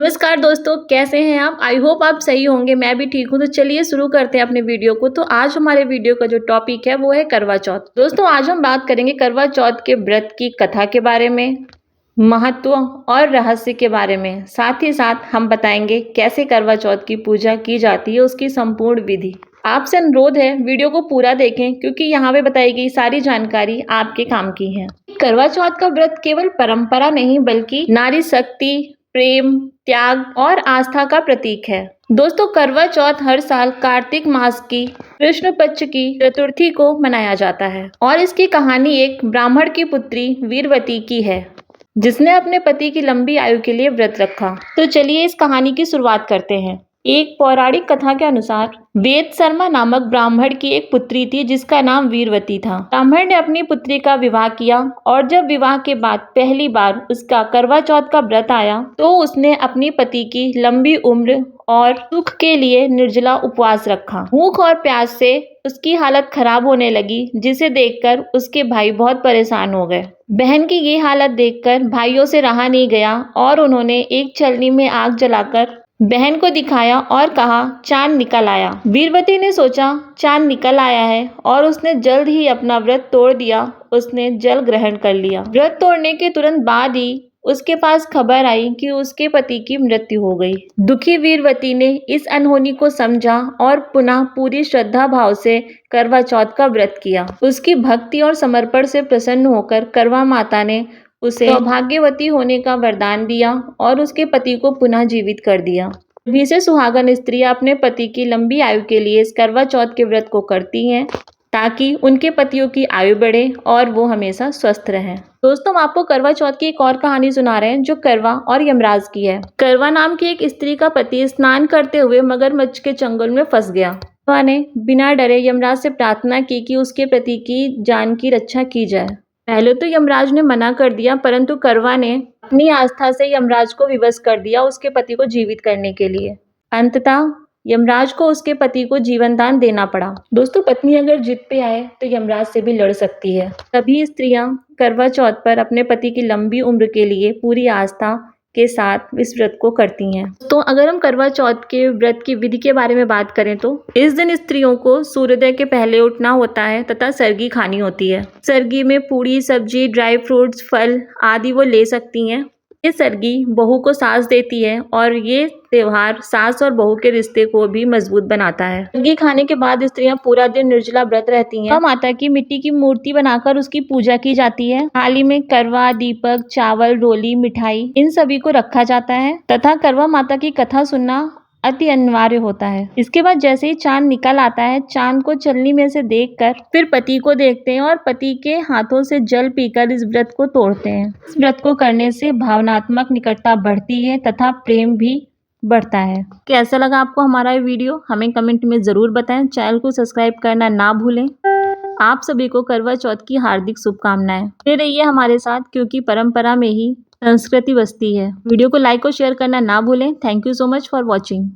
नमस्कार दोस्तों, कैसे हैं आप? आई होप आप सही होंगे। मैं भी ठीक हूँ। तो चलिए शुरू करते हैं अपने वीडियो को। तो आज हमारे वीडियो का जो टॉपिक है वो है करवा चौथ। दोस्तों आज हम बात करेंगे करवा चौथ के व्रत की कथा के बारे में, महत्व और रहस्य के बारे में। साथ ही साथ हम बताएंगे कैसे करवा चौथ की पूजा की जाती है, उसकी संपूर्ण विधि। आपसे अनुरोध है वीडियो को पूरा देखें, क्योंकि यहाँ पे बताई गई सारी जानकारी आपके काम की है। करवा चौथ का व्रत केवल परंपरा नहीं बल्कि नारी शक्ति, प्रेम, त्याग और आस्था का प्रतीक है। दोस्तों करवा चौथ हर साल कार्तिक मास की कृष्ण पक्ष की चतुर्थी को मनाया जाता है और इसकी कहानी एक ब्राह्मण की पुत्री वीरवती की है, जिसने अपने पति की लंबी आयु के लिए व्रत रखा। तो चलिए इस कहानी की शुरुआत करते हैं। एक पौराणिक कथा के अनुसार वेद शर्मा नामक ब्राह्मण की एक पुत्री थी जिसका नाम वीरवती था। ब्राह्मण ने अपनी पुत्री का विवाह किया और जब विवाह के बाद पहली बार उसका करवा चौथ का व्रत आया तो उसने अपनी पति की लंबी उम्र और सुख के लिए निर्जला उपवास रखा। भूख और प्यास से उसकी हालत खराब होने लगी, जिसे देखकर उसके भाई बहुत परेशान हो गए। बहन की ये हालत देखकर भाइयों से रहा नहीं गया और उन्होंने एक छलनी में आग जलाकर बहन को दिखाया और कहा चांद निकल आया। वीरवती ने सोचा चांद निकल आया है और उसने जल्द ही अपना व्रत तोड़ दिया। उसने जल ग्रहण कर लिया। व्रत तोड़ने के तुरंत बाद ही उसके पास खबर आई कि उसके पति की मृत्यु हो गई। दुखी वीरवती ने इस अनहोनी को समझा और पुनः पूरी श्रद्धा भाव से करवा चौथ का व्रत किया। उसकी भक्ति और समर्पण से प्रसन्न होकर करवा माता ने उसे सौभाग्यवती होने का वरदान दिया और उसके पति को पुनः जीवित कर दिया। अभी से सुहागन स्त्रियां अपने पति की लंबी आयु के लिए इस करवा चौथ के व्रत को करती हैं ताकि उनके पतियों की आयु बढ़े और वो हमेशा स्वस्थ रहें। दोस्तों हम आपको करवा चौथ की एक और कहानी सुना रहे हैं जो करवा और यमराज की है। करवा नाम की एक स्त्री का पति स्नान करते हुए मगरमच्छ के चंगुल में फंस गया। करवा ने बिना डरे यमराज से प्रार्थना की कि उसके पति की जान की रक्षा की जाए। पहले तो यमराज ने मना कर दिया, परंतु करवा ने अपनी आस्था से यमराज को विवश कर दिया उसके पति को जीवित करने के लिए। अंततः यमराज को उसके पति को जीवन दान देना पड़ा। दोस्तों पत्नी अगर जिद पे आए तो यमराज से भी लड़ सकती है। सभी स्त्रियां करवा चौथ पर अपने पति की लंबी उम्र के लिए पूरी आस्था के साथ इस व्रत को करती हैं। तो अगर हम करवा चौथ के व्रत की विधि के बारे में बात करें तो इस दिन स्त्रियों को सूर्योदय के पहले उठना होता है तथा सरगी खानी होती है। सरगी में पूरी, सब्जी, ड्राई फ्रूट्स, फल आदि वो ले सकती हैं। ये सरगी बहू को सास देती है और ये त्योहार सास और बहू के रिश्ते को भी मजबूत बनाता है। सरगी खाने के बाद स्त्रियां पूरा दिन निर्जला व्रत रहती हैं। माता की मिट्टी की मूर्ति बनाकर उसकी पूजा की जाती है। थाली में करवा, दीपक, चावल, डोली, मिठाई इन सभी को रखा जाता है तथा करवा माता की कथा सुनना अति अनिवार्य होता है। इसके बाद जैसे ही चांद निकल आता है, चांद को छलनी में से देखकर फिर पति को देखते हैं और पति के हाथों से जल पीकर इस व्रत को तोड़ते हैं। इस व्रत को करने से भावनात्मक निकटता बढ़ती है तथा प्रेम भी बढ़ता है। कैसा लगा आपको हमारा ये वीडियो? हमें कमेंट में जरूर बताएं। चैनल को सब्सक्राइब करना ना भूलें। आप सभी को करवा चौथ की हार्दिक शुभकामनाएं। बने रहिए हमारे साथ, क्योंकि परंपरा में ही संस्कृति बसती है। वीडियो को लाइक और शेयर करना ना भूलें। Thank you so much for watching.